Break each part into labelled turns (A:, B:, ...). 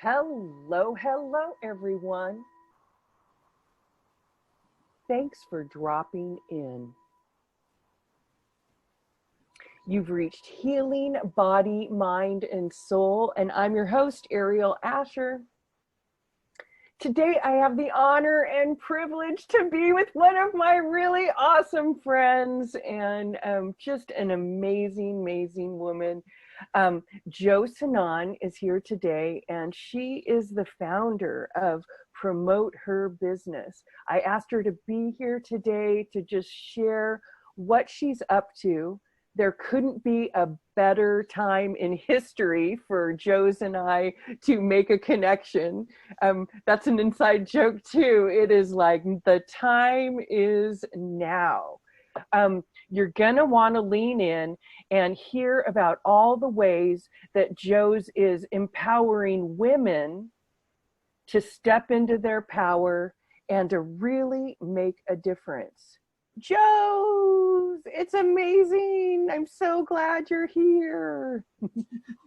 A: Hello, hello, everyone. Thanks for dropping in. You've reached Healing Body, Mind, and Soul, and I'm your host, Aeriol Asher. Today, I have the honor and privilege to be with one of my really awesome friends and just an amazing, amazing woman. Jos Hanan is here today, and she is the founder of Promote Her Business. I asked her to be here today to just share what she's up to. There couldn't be a better time in history for Jos and I to make a connection. That's an inside joke too. It is like the time is now. You're gonna want to lean in and hear about all the ways that Jos is empowering women to step into their power and to really make a difference. Jos, it's amazing. I'm so glad you're here.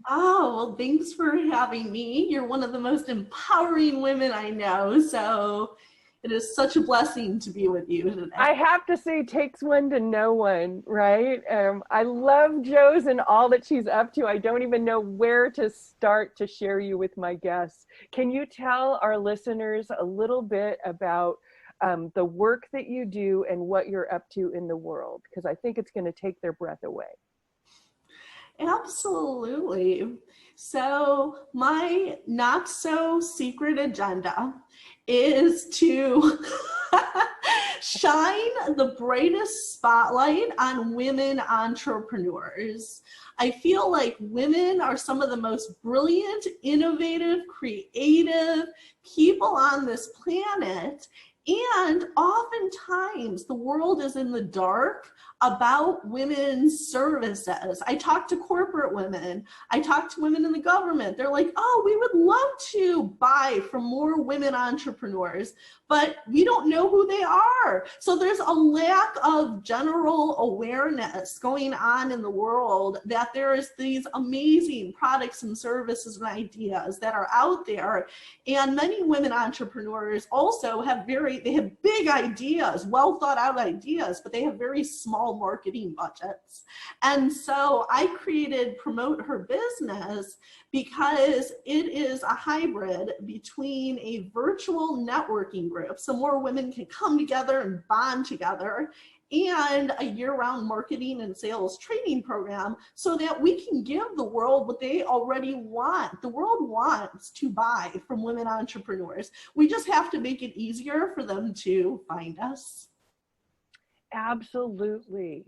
B: Oh, well, thanks for having me. You're one of the most empowering women I know, so it is such a blessing to be with you today.
A: I have to say, it takes one to know one, right? I love Jos and all that she's up to. I don't even know where to start to share you with my guests. Can you tell our listeners a little bit about the work that you do and what you're up to in the world? Because I think it's going to take their breath away.
B: Absolutely. So my not so secret agenda is to shine the brightest spotlight on women entrepreneurs. I feel like women are some of the most brilliant, innovative, creative people on this planet. And oftentimes the world is in the dark about women's services. I talk to corporate women. I talk to women in the government. They're like, oh, we would love to buy from more women entrepreneurs, but we don't know who they are. So there's a lack of general awareness going on in the world that there is these amazing products and services and ideas that are out there. And many women entrepreneurs also have they have big ideas, well thought out ideas, but they have very small marketing budgets. And so I created Promote Her Business because it is a hybrid between a virtual networking group, so more women can come together and bond together, and a year-round marketing and sales training program so that we can give the world what they already want. The world wants to buy from women entrepreneurs. We just have to make it easier for them to find us.
A: Absolutely.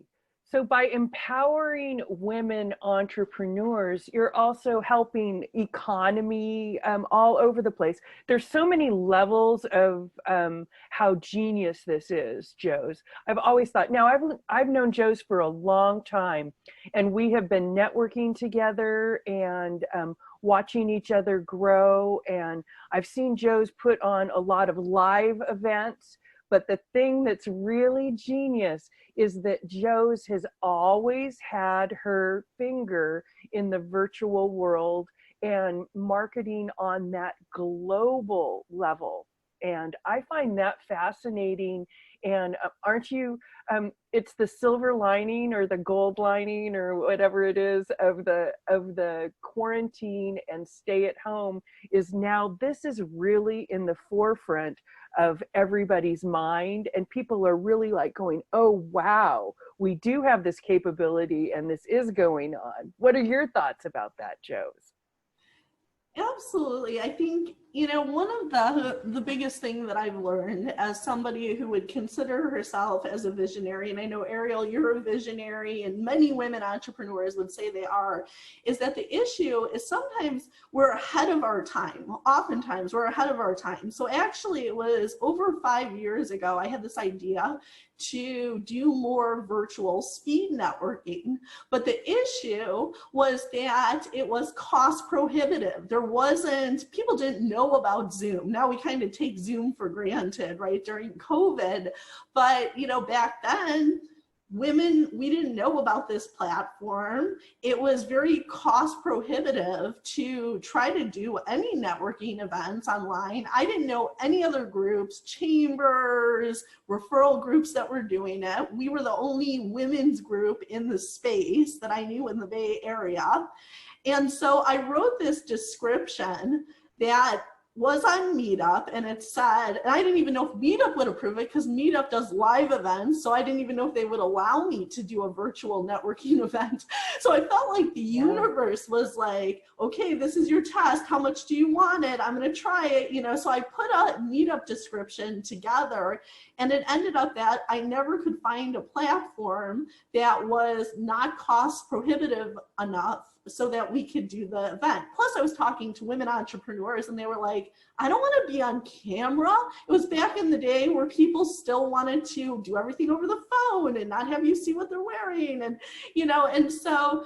A: So by empowering women entrepreneurs, you're also helping economy all over the place. There's so many levels of how genius this is, Jos. I've always thought, now I've known Jos for a long time, and we have been networking together and watching each other grow. And I've seen Jos put on a lot of live events. But the thing that's really genius is that Jos has always had her finger in the virtual world and marketing on that global level. And I find that fascinating. And aren't you, it's the silver lining or the gold lining or whatever it is of the quarantine and stay at home is now this is really in the forefront of everybody's mind, and people are really like going, oh wow, we do have this capability and this is going on. What are your thoughts about that, Jos?
B: Absolutely. I think, one of the biggest thing that I've learned as somebody who would consider herself as a visionary, and I know, Aeriol, you're a visionary, and many women entrepreneurs would say they are, is that the issue is sometimes we're ahead of our time. Oftentimes we're ahead of our time. So actually it was over 5 years ago, I had this idea to do more virtual speed networking. But the issue was that it was cost prohibitive. People didn't know about Zoom. Now we kind of take Zoom for granted, right, during COVID. But, back then, women, we didn't know about this platform. It was very cost prohibitive to try to do any networking events online. I didn't know any other groups, chambers, referral groups that were doing it. We were the only women's group in the space that I knew in the Bay Area. And so I wrote this description that was on Meetup, and it said, and I didn't even know if Meetup would approve it because Meetup does live events, so I didn't even know if they would allow me to do a virtual networking event. So I felt like the universe was like, okay, this is your test. How much do you want it? I'm going to try it. You know, so I put a Meetup description together, and it ended up that I never could find a platform that was not cost prohibitive enough so that we could do the event. Plus, I was talking to women entrepreneurs, and they were like, I don't want to be on camera. It was back in the day where people still wanted to do everything over the phone and not have you see what they're wearing. And, you know, and so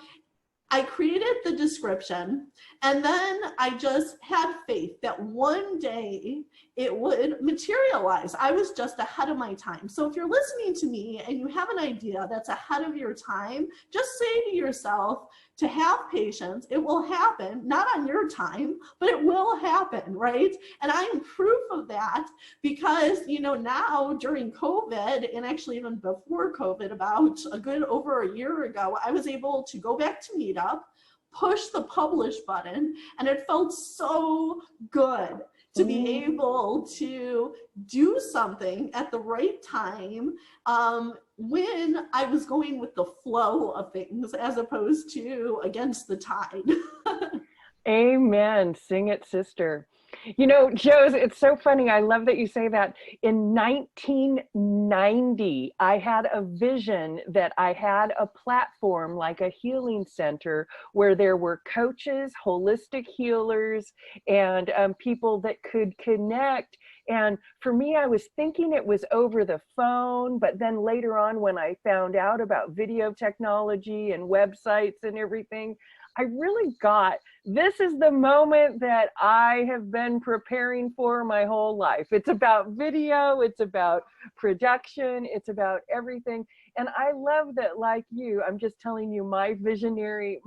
B: I created the description, and then I just had faith that one day it would materialize. I was just ahead of my time. So if you're listening to me and you have an idea that's ahead of your time, just say to yourself to have patience. It will happen, not on your time, but it will happen, right? And I am proof of that because, you know, now during COVID, and actually even before COVID, about a good over a year ago, I was able to go back to Meetup, push the publish button, and it felt so good to be able to do something at the right time when I was going with the flow of things as opposed to against the tide.
A: Amen. Sing it, sister. You know, Jos, it's so funny. I love that you say that. In 1990, I had a vision that I had a platform like a healing center where there were coaches, holistic healers, and people that could connect. And for me, I was thinking it was over the phone, but then later on when I found out about video technology and websites and everything, I really got, this is the moment that I have been preparing for my whole life. It's about video, it's about production, it's about everything. And I love that, like you, I'm just telling you my visionary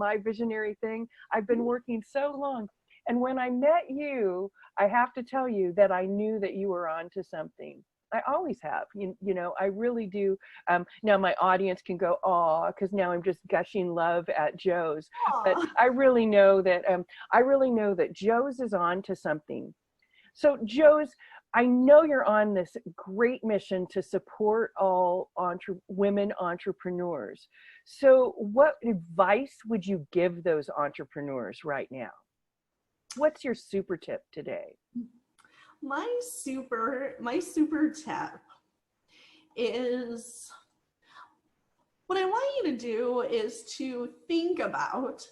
A: thing. I've been working so long. And when I met you, I have to tell you that I knew that you were onto something. I always have, you know, I really do. Now my audience can go, aw, because now I'm just gushing love at Jos. But I really know that, Jos is on to something. So Jos, I know you're on this great mission to support all women entrepreneurs. So what advice would you give those entrepreneurs right now? What's your super tip today?
B: My super tip is, what I want you to do is to think about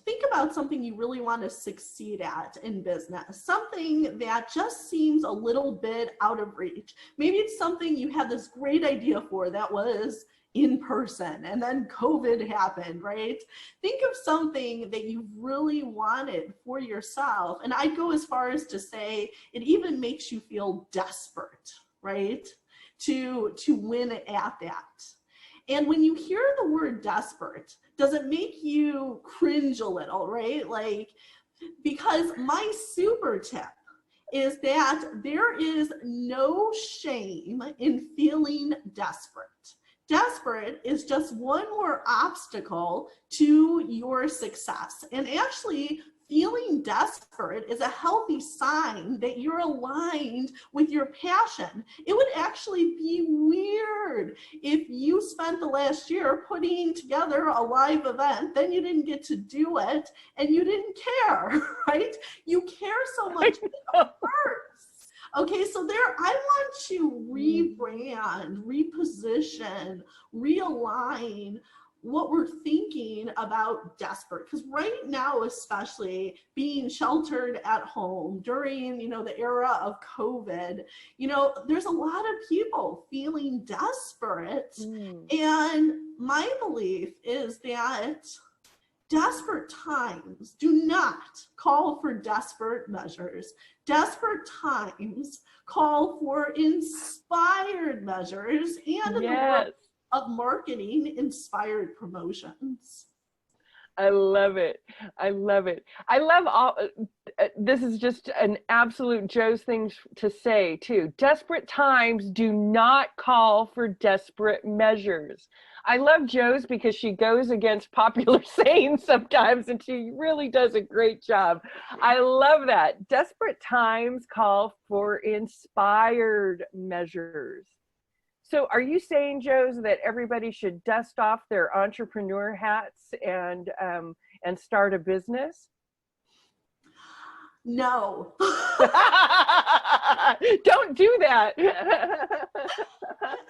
B: something you really want to succeed at in business, something that just seems a little bit out of reach. Maybe it's something you had this great idea for that was in person and then COVID happened, right? Think of something that you really wanted for yourself. And I'd go as far as to say it even makes you feel desperate, right? To win at that. And when you hear the word desperate, does it make you cringe a little, right? Like, because my super tip is that there is no shame in feeling desperate. Desperate is just one more obstacle to your success. And actually, feeling desperate is a healthy sign that you're aligned with your passion. It would actually be weird if you spent the last year putting together a live event, then you didn't get to do it, and you didn't care, right? You care so much first. Okay, so I want to rebrand, reposition, realign what we're thinking about desperate. Because right now, especially being sheltered at home during, the era of COVID, there's a lot of people feeling desperate. And my belief is that desperate times do not call for desperate measures. Desperate times call for inspired measures. And in the world of marketing inspired promotions.
A: I love it. I love it. I love all, this is just an absolute Joe's thing to say too. Desperate times do not call for desperate measures. I love Joe's because she goes against popular sayings sometimes, and she really does a great job. I love that. Desperate times call for inspired measures. So are you saying, Joe's, that everybody should dust off their entrepreneur hats and start a business?
B: No.
A: Don't do that.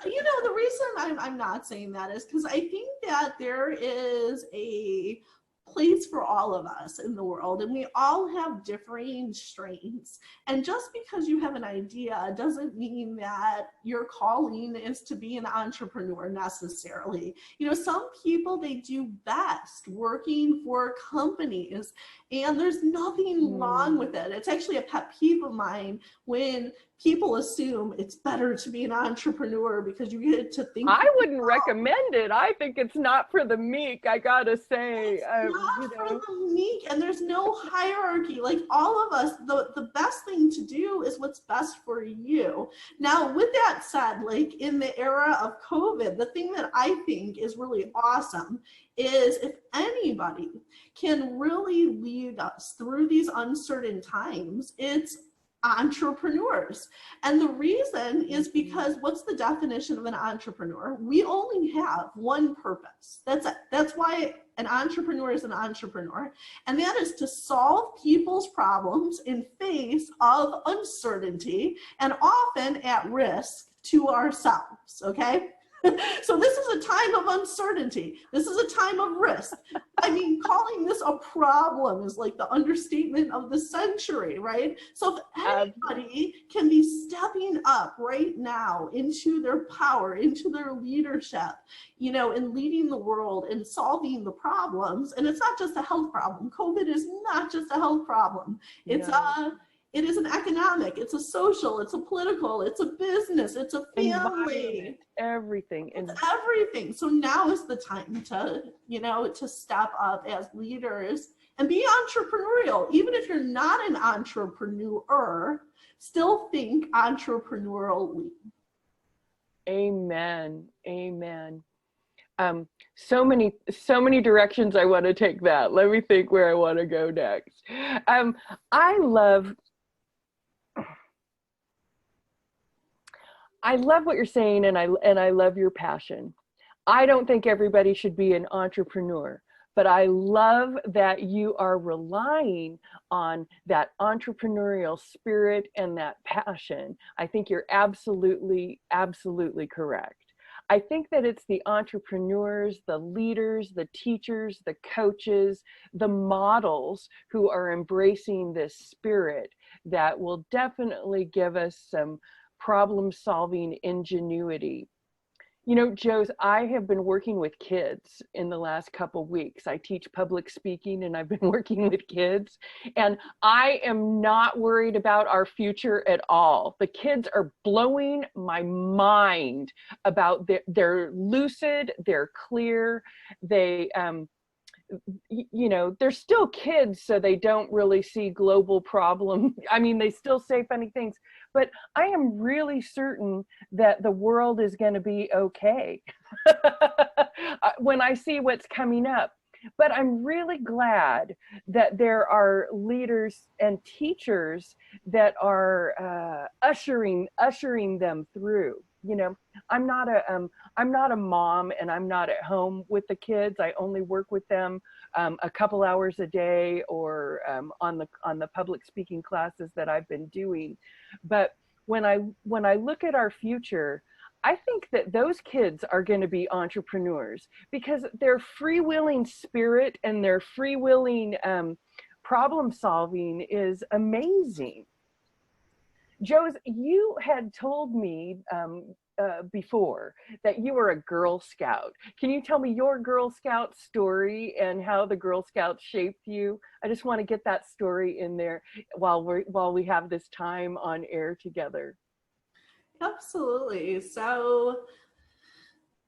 B: You know, the reason I'm not saying that is because I think that there is a place for all of us in the world, and we all have differing strengths. And just because you have an idea doesn't mean that your calling is to be an entrepreneur necessarily. You know, some people, they do best working for companies, and there's nothing wrong with it. It's actually a pet peeve of mine when people assume it's better to be an entrepreneur because you get to think.
A: I wouldn't recommend it. I think it's not for the meek, I gotta say.
B: It's not for the meek, and there's no hierarchy. Like, all of us, the best thing to do is what's best for you. Now, with that said, like in the era of COVID, the thing that I think is really awesome is if anybody can really lead us through these uncertain times, it's entrepreneurs. And the reason is because what's the definition of an entrepreneur? We only have one purpose. That's it. That's why an entrepreneur is an entrepreneur. And that is to solve people's problems in face of uncertainty and often at risk to ourselves, okay? So this is a time of uncertainty. This is a time of risk. I mean, calling this a problem is like the understatement of the century, right? So if anybody can be stepping up right now into their power, into their leadership, you know, and leading the world and solving the problems, and it's not just a health problem. COVID is not just a health problem. It's it is an economic, it's a social, it's a political, it's a business, it's a family.
A: Everything.
B: It's everything. So now is the time to, you know, to step up as leaders and be entrepreneurial. Even if you're not an entrepreneur, still think entrepreneurially.
A: Amen. Amen. So many directions I want to take that. Let me think where I want to go next. I love what you're saying, and I love your passion. I don't think everybody should be an entrepreneur, but I love that you are relying on that entrepreneurial spirit and that passion. I think you're absolutely, absolutely correct. I think that it's the entrepreneurs, the leaders, the teachers, the coaches, the models who are embracing this spirit that will definitely give us some problem-solving ingenuity. You know, Joes, I have been working with kids in the last couple weeks. I teach public speaking, and I've been working with kids, and I am not worried about our future at all. The kids are blowing my mind about they're lucid, they're clear, they you know, they're still kids, so they don't really see global problem. I mean, they still say funny things, but I am really certain that the world is going to be okay when I see what's coming up. But I'm really glad that there are leaders and teachers that are ushering them through. You know, I'm not a mom, and I'm not at home with the kids. I only work with them a couple hours a day, or on the public speaking classes that I've been doing. But when I look at our future, I think that those kids are going to be entrepreneurs because their freewheeling spirit and their freewheeling problem solving is amazing. Joes, you had told me before that you were a Girl Scout. Can you tell me your Girl Scout story and how the Girl Scouts shaped you? I just want to get that story in there while we have this time on air together.
B: Absolutely. So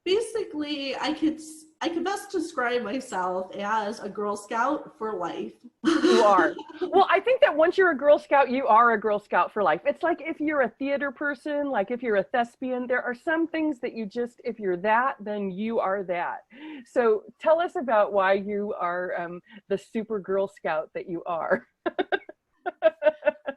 B: Basically, I could best describe myself as a Girl Scout for life.
A: You are. Well, I think that once you're a Girl Scout, you are a Girl Scout for life. It's like if you're a theater person, like if you're a thespian, there are some things that you just, if you're that, then you are that. So tell us about why you are the super Girl Scout that you are.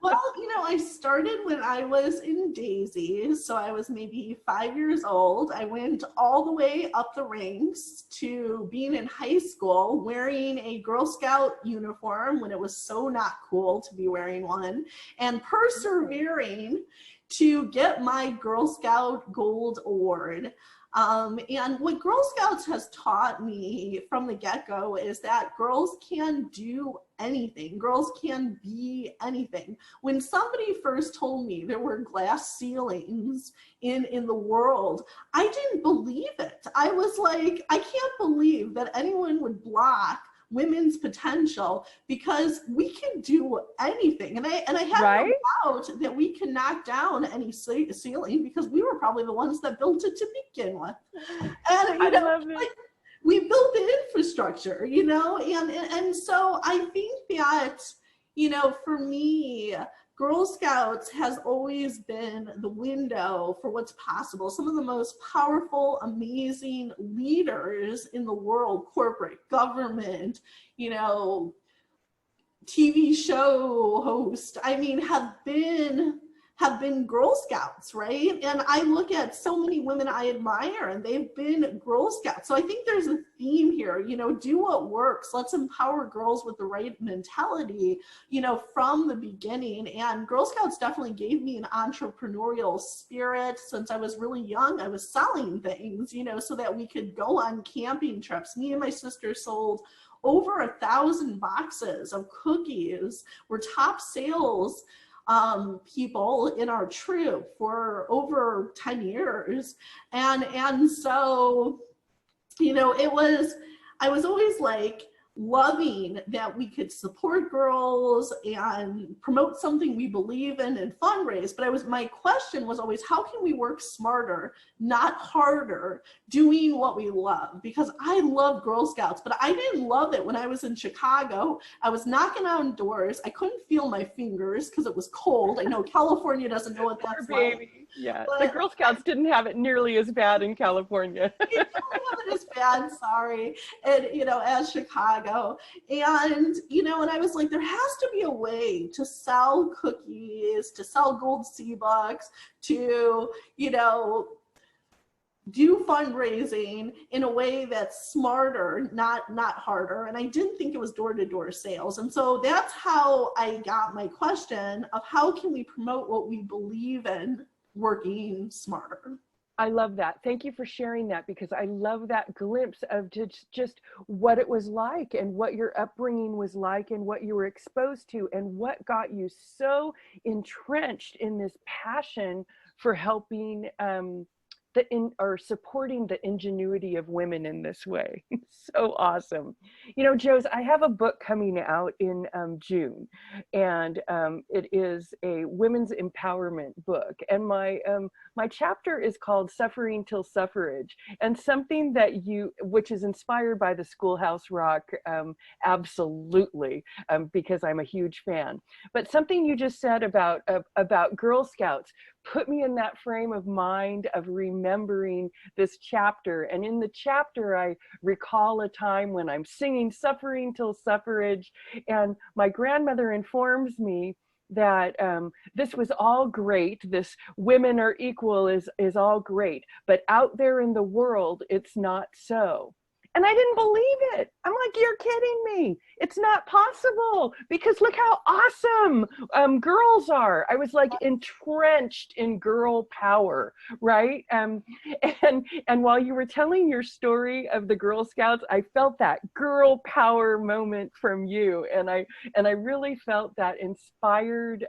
B: Well, I started when I was in Daisy, so I was maybe 5 years old. I went all the way up the ranks to being in high school wearing a Girl Scout uniform when it was so not cool to be wearing one, and persevering to get my Girl Scout Gold Award. And what Girl Scouts has taught me from the get-go is that girls can do anything. Girls can be anything. When somebody first told me there were glass ceilings in the world, I didn't believe it. I was like, I can't believe that anyone would block women's potential, because we can do anything. And I have
A: Right?
B: no doubt that we can knock down any ceiling, because we were probably the ones that built it to begin with. And
A: I love it.
B: like, we built the infrastructure, and so I think that, for me, Girl Scouts has always been the window for what's possible. Some of the most powerful, amazing leaders in the world, corporate, government, TV show host, have been Girl Scouts, right? And I look at so many women I admire and they've been Girl Scouts. So I think there's a theme here, do what works. Let's empower girls with the right mentality, from the beginning. And Girl Scouts definitely gave me an entrepreneurial spirit. Since I was really young, I was selling things, so that we could go on camping trips. Me and my sister sold over 1,000 boxes of cookies. We're top sales people in our troop for over 10 years. And so, I was always like loving that we could support girls and promote something we believe in and fundraise. But my question was always, how can we work smarter, not harder, doing what we love? Because I love Girl Scouts, but I didn't love it when I was in Chicago. I was knocking on doors. I couldn't feel my fingers because it was cold. I know California doesn't know what that's like.
A: Yeah,
B: But
A: the Girl Scouts didn't have it nearly as bad in California.
B: it wasn't as bad, sorry, and as Chicago. And and I was like, there has to be a way to sell cookies, to sell gold C-Bucks, to do fundraising in a way that's smarter, not harder. And I didn't think it was door-to-door sales. And so that's how I got my question of how can we promote what we believe in, working smarter.
A: I love that. Thank you for sharing that, because I love that glimpse of just what it was like and what your upbringing was like and what you were exposed to and what got you so entrenched in this passion for helping or supporting the ingenuity of women in this way. So awesome. Jos, I have a book coming out in June, and it is a women's empowerment book. And my chapter is called Suffering Till Suffrage, and something that which is inspired by the Schoolhouse Rock, absolutely, because I'm a huge fan. But something you just said about Girl Scouts put me in that frame of mind of remembering this chapter. And in the chapter, I recall a time when I'm singing Suffering Till Suffrage, and my grandmother informs me that this was all great. This women are equal is all great, but out there in the world, it's not so. And I didn't believe it. I'm like, you're kidding me. It's not possible, because look how awesome girls are. I was like entrenched in girl power, right? And while you were telling your story of the Girl Scouts, I felt that girl power moment from you, and I really felt that inspired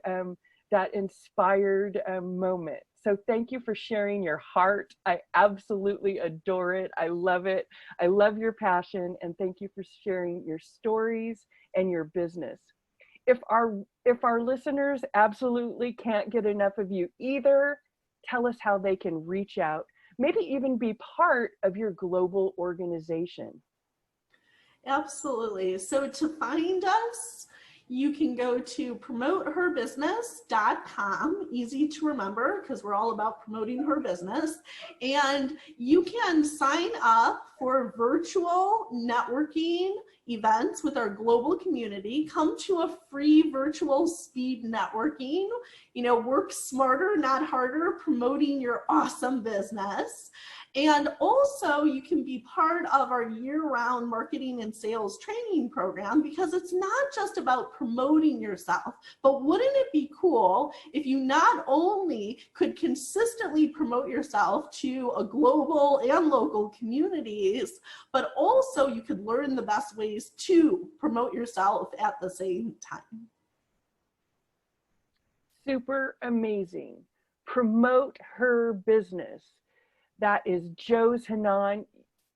A: moment. So thank you for sharing your heart. I absolutely adore it. I love it. I love your passion, and thank you for sharing your stories and your business. If our listeners absolutely can't get enough of you either, tell us how they can reach out, maybe even be part of your global organization?
B: Absolutely. So to find us, you can go to promoteherbusiness.com, easy to remember because we're all about promoting her business. And you can sign up for virtual networking events with our global community. Come to a free virtual speed networking, work smarter, not harder, promoting your awesome business. And also you can be part of our year-round marketing and sales training program, because it's not just about promoting yourself, but wouldn't it be cool if you not only could consistently promote yourself to a global and local communities, but also you could learn the best ways to promote yourself at the same time.
A: Super amazing. Promote her business. That is Jos Hanan.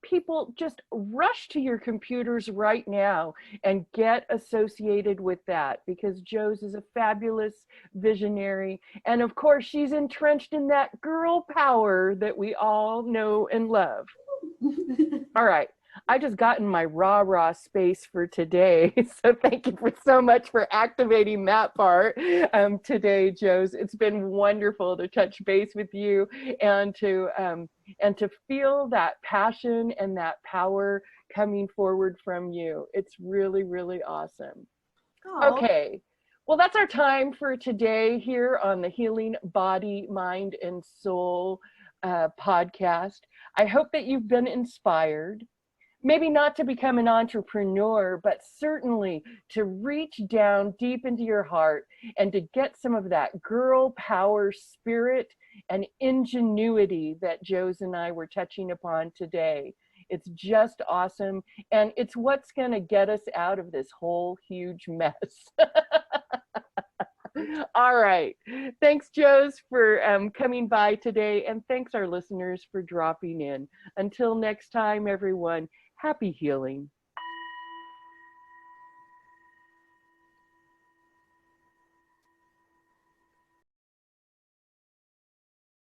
A: People, just rush to your computers right now and get associated with that, because Jos is a fabulous visionary. And of course, she's entrenched in that girl power that we all know and love. All right. I just got in my rah-rah space for today. So thank you so much for activating that part today, Jos. It's been wonderful to touch base with you and to feel that passion and that power coming forward from you. It's really, really awesome.
B: Oh.
A: Okay. Well, that's our time for today here on the Healing Body, Mind, and Soul podcast. I hope that you've been inspired. Maybe not to become an entrepreneur, but certainly to reach down deep into your heart and to get some of that girl power spirit and ingenuity that Jos and I were touching upon today. It's just awesome. And it's what's going to get us out of this whole huge mess. All right. Thanks, Jos, for coming by today. And thanks, our listeners, for dropping in. Until next time, everyone. Happy healing.